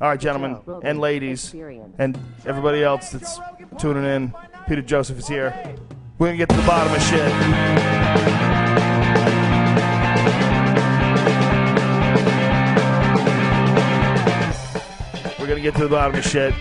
All right, gentlemen and ladies and everybody else that's tuning in, Peter Joseph is here. We're going to get to the bottom of shit. We're going to get to the bottom of shit.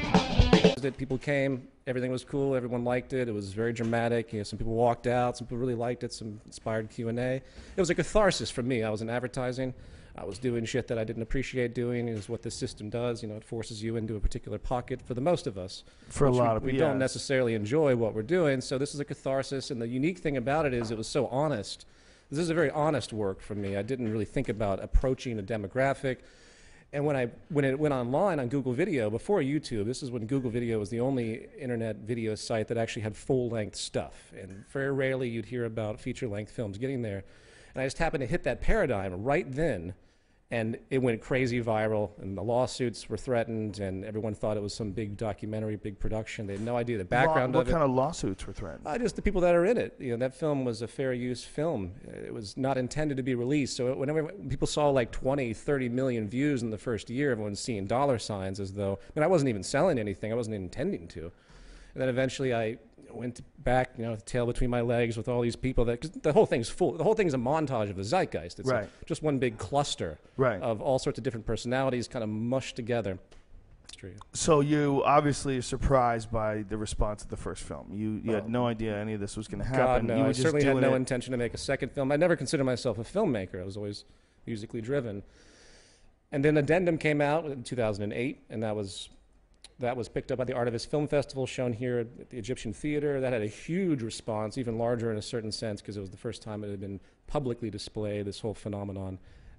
People came, everything was cool, everyone liked it, it was very dramatic, some people walked out, some people really liked it, some inspired Q&A. It was a catharsis for me. I was in advertising, I was doing shit that I didn't appreciate doing, is what this system does, it forces you into a particular pocket for the most of us. For a lot of people, we don't necessarily enjoy what we're doing, so this is a catharsis, and the unique thing about it is it was so honest. This is a very honest work for me. I didn't really think about approaching a demographic. And when it went online on Google Video, before YouTube, this is when Google Video was the only internet video site that actually had full-length stuff. And very rarely you'd hear about feature-length films getting there. And I just happened to hit that paradigm right then, and it went crazy viral, and the lawsuits were threatened, and everyone thought it was some big documentary, big production. They had no idea the background of it. What kind of lawsuits were threatened? Just the people that are in it. That film was a fair use film. It was not intended to be released. So whenever people saw like 20, 30 million views in the first year, everyone's seeing dollar signs as though, I wasn't even selling anything. I wasn't intending to. And then eventually I went back, tail between my legs with all these people cause the whole thing's full. The whole thing's a montage of the zeitgeist. It's just one big cluster of all sorts of different personalities kind of mushed together. So you obviously are surprised by the response of the first film. You had no idea any of this was going to happen. God, no. I certainly had no intention to make a second film. I never considered myself a filmmaker. I was always musically driven. And then Addendum came out in 2008, and that was picked up by the Artivist Film Festival, shown here at the Egyptian Theater. That had a huge response, even larger in a certain sense, because it was the first time it had been publicly displayed, this whole phenomenon.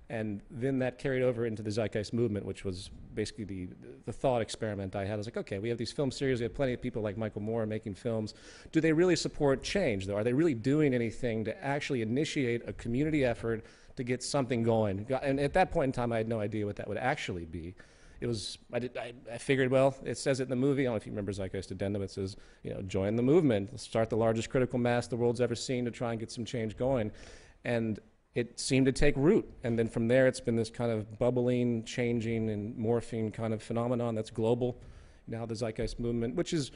And then that carried over into the Zeitgeist movement, which was basically the thought experiment I had. I was like, okay, we have these film series, we have plenty of people like Michael Moore making films. Do they really support change, though? Are they really doing anything to actually initiate a community effort to get something going? And at that point in time, I had no idea what that would actually be. It was, I figured, well, it says it in the movie. I don't know if you remember Zeitgeist Addendum. It says, join the movement, start the largest critical mass the world's ever seen to try and get some change going. And it seemed to take root. And then from there, it's been this kind of bubbling, changing, and morphing kind of phenomenon that's global. Now the Zeitgeist movement, which is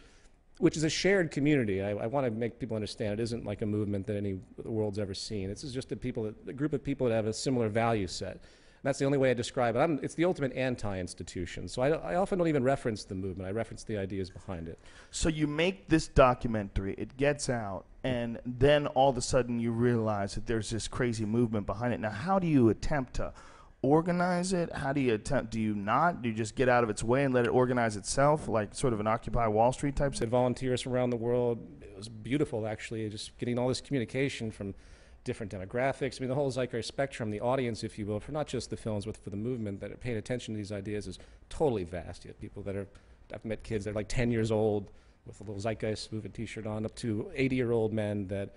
a shared community. I want to make people understand it isn't like a movement that the world's ever seen. This is just a group of people that have a similar value set. That's the only way I describe it. It's the ultimate anti-institution. So I often don't even reference the movement. I reference the ideas behind it. So you make this documentary, it gets out, and then all of a sudden you realize that there's this crazy movement behind it. Now, how do you attempt to organize it? How do you attempt, do you just get out of its way and let it organize itself, like sort of an Occupy Wall Street type thing? Volunteers from around the world. It was beautiful, actually, just getting all this communication from different demographics. The whole zeitgeist spectrum, the audience, if you will, for not just the films, but for the movement that are paying attention to these ideas is totally vast. You have people I've met kids that are like 10 years old with a little zeitgeist movement t-shirt on, up to 80-year-old men that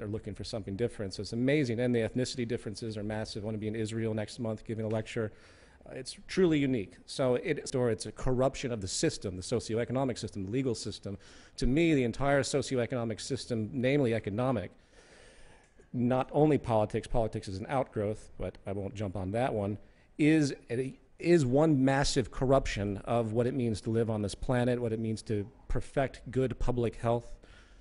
are looking for something different. So it's amazing. And the ethnicity differences are massive. I want to be in Israel next month giving a lecture. It's truly unique. So it's a corruption of the system, the socioeconomic system, the legal system. To me, the entire socioeconomic system, namely economic, not only politics is an outgrowth, but I won't jump on that one, is one massive corruption of what it means to live on this planet, what it means to perfect good public health.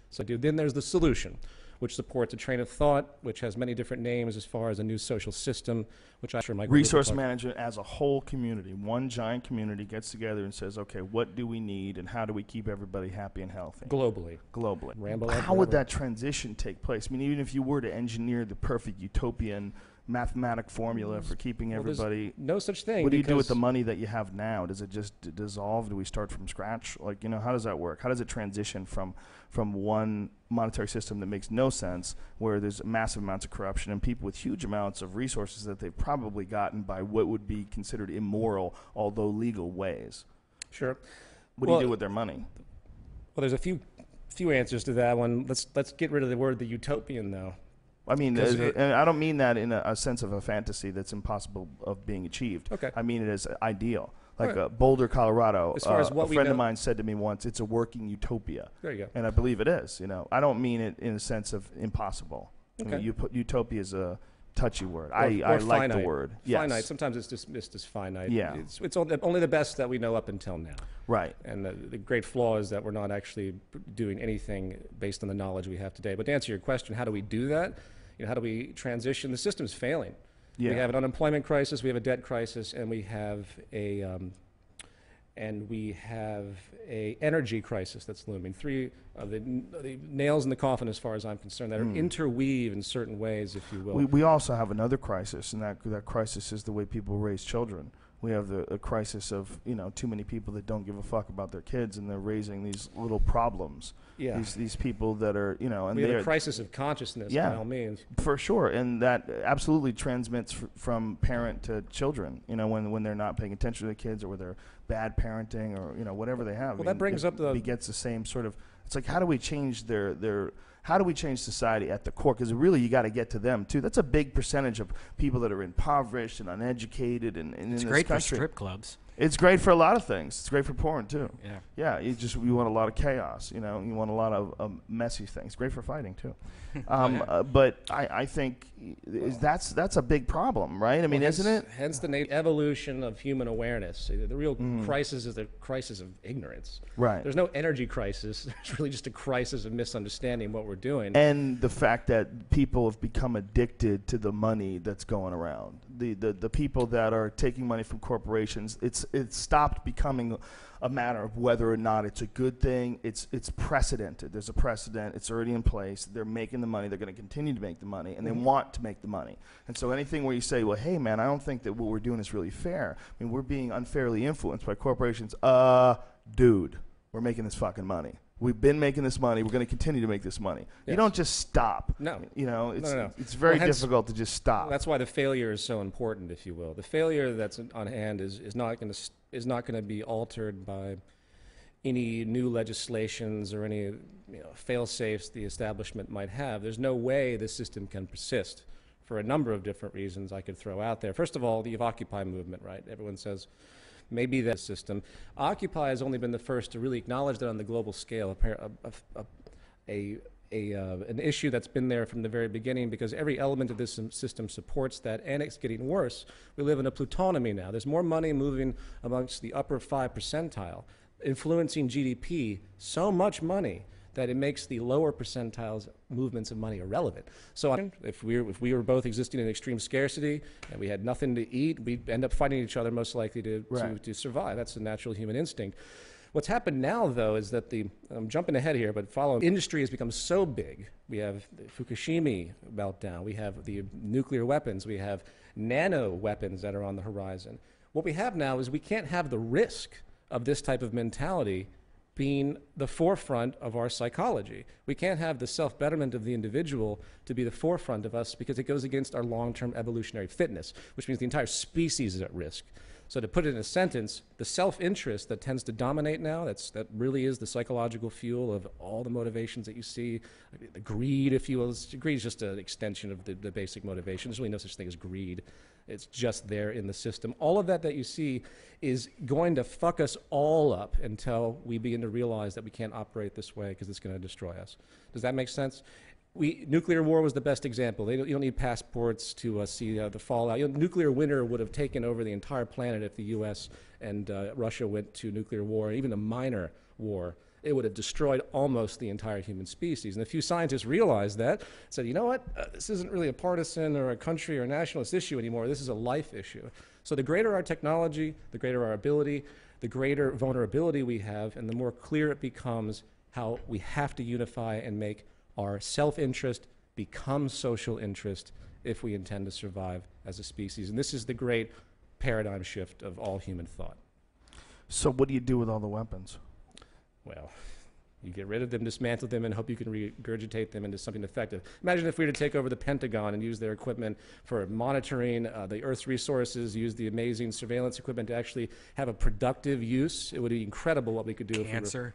So then there's the solution, which supports a train of thought, which has many different names as far as a new social system, which I'm sure Michael Resource management as a whole community, one giant community gets together and says, okay, what do we need and how do we keep everybody happy and healthy? Globally. How would that transition take place? Even if you were to engineer the perfect utopian mathematic formula for keeping everybody. No such thing. What do you do with the money that you have now? Does it just dissolve? Do we start from scratch? How does that work? How does it transition from one monetary system that makes no sense, where there's massive amounts of corruption and people with huge amounts of resources that they've probably gotten by what would be considered immoral, although legal ways? Sure. What do you do with their money? Well, there's a few answers to that one. Let's get rid of the word the utopian, though. And I don't mean that in a sense of a fantasy that's impossible of being achieved. Okay. I mean it as ideal. Boulder, Colorado, as far as what a friend of mine said to me once, it's a working utopia. There you go. And I believe it is. I don't mean it in a sense of impossible. Okay. Utopia is touchy word. Or I like finite. the word. Yes. Finite. Sometimes it's dismissed as finite. Yeah. It's only the best that we know up until now. Right. And the great flaw is that we're not actually doing anything based on the knowledge we have today. But to answer your question, how do we do that? How do we transition? The system's failing. Yeah. We have an unemployment crisis, we have a debt crisis, and we have a energy crisis that's looming. Three of the nails in the coffin, as far as I'm concerned, that are interweave in certain ways, if you will. We also have another crisis, and that crisis is the way people raise children. We have a crisis of too many people that don't give a fuck about their kids, and they're raising these little problems. Yeah. These people that are and we have a crisis of consciousness, by all means. For sure, and that absolutely transmits from parent to children. When they're not paying attention to the kids, or where they're bad parenting, or whatever they have. Well, that brings up the begets the same sort of. It's like, how do we change how do we change society at the core? Because really, you got to get to them too. That's a big percentage of people that are impoverished and uneducated, and in this country. It's great for strip clubs. It's great for a lot of things. It's great for porn too. Yeah. Yeah. You want a lot of chaos. You want a lot of messy things. Great for fighting too. But I think that's a big problem, right? I mean, isn't it? Hence the evolution of human awareness. The real crisis is the crisis of ignorance. Right. There's no energy crisis. There's really just a crisis of misunderstanding what we're doing. And the fact that people have become addicted to the money that's going around. The people that are taking money from corporations, it's stopped becoming a matter of whether or not it's a good thing. It's precedented. There's a precedent. It's already in place. They're making the money. They're going to continue to make the money, and they want to make the money. And so anything where you say, well, hey, man, I don't think that what we're doing is really fair. I mean, we're being unfairly influenced by corporations. Dude, we're making this fucking money. We've been making this money. We're going to continue to make this money. Yes. You don't just stop. No. It's very difficult to just stop. That's why the failure is so important, if you will. The failure that's on hand is not going to be altered by any new legislations or any fail-safes the establishment might have. There's no way the system can persist for a number of different reasons I could throw out there. First of all, the Occupy movement, right? Everyone says, maybe that system. Occupy has only been the first to really acknowledge that on the global scale, an issue that's been there from the very beginning, because every element of this system supports that, and it's getting worse. We live in a plutonomy now. There's more money moving amongst the upper 5 percentile, influencing GDP, so much money that it makes the lower percentiles movements of money irrelevant. So if we were both existing in extreme scarcity and we had nothing to eat, we'd end up fighting each other, most likely to survive. That's a natural human instinct. What's happened now, though, is that I'm jumping ahead here, but industry has become so big. We have the Fukushima meltdown. We have the nuclear weapons. We have nano weapons that are on the horizon. What we have now is we can't have the risk of this type of mentality being the forefront of our psychology. We can't have the self-betterment of the individual to be the forefront of us, because it goes against our long-term evolutionary fitness, which means the entire species is at risk. So to put it in a sentence, the self-interest that tends to dominate now, that really is the psychological fuel of all the motivations that you see. The greed, if you will. Greed is just an extension of the basic motivation. There's really no such thing as greed. It's just there in the system. All of that you see is going to fuck us all up until we begin to realize that we can't operate this way, because it's going to destroy us. Does that make sense? Nuclear war was the best example. You don't need passports to see the fallout. Nuclear winter would have taken over the entire planet if the U.S. and Russia went to nuclear war, even a minor war. It would have destroyed almost the entire human species. And a few scientists realized that, said, you know what, this isn't really a partisan or a country or a nationalist issue anymore. This is a life issue. So the greater our technology, the greater our ability, the greater vulnerability we have, and the more clear it becomes how we have to unify and make our self-interest become social interest if we intend to survive as a species. And this is the great paradigm shift of all human thought. So what do you do with all the weapons? Well, you get rid of them, dismantle them, and hope you can regurgitate them into something effective. Imagine if we were to take over the Pentagon and use their equipment for monitoring the Earth's resources, use the amazing surveillance equipment to actually have a productive use. It would be incredible what we could do. Cancer.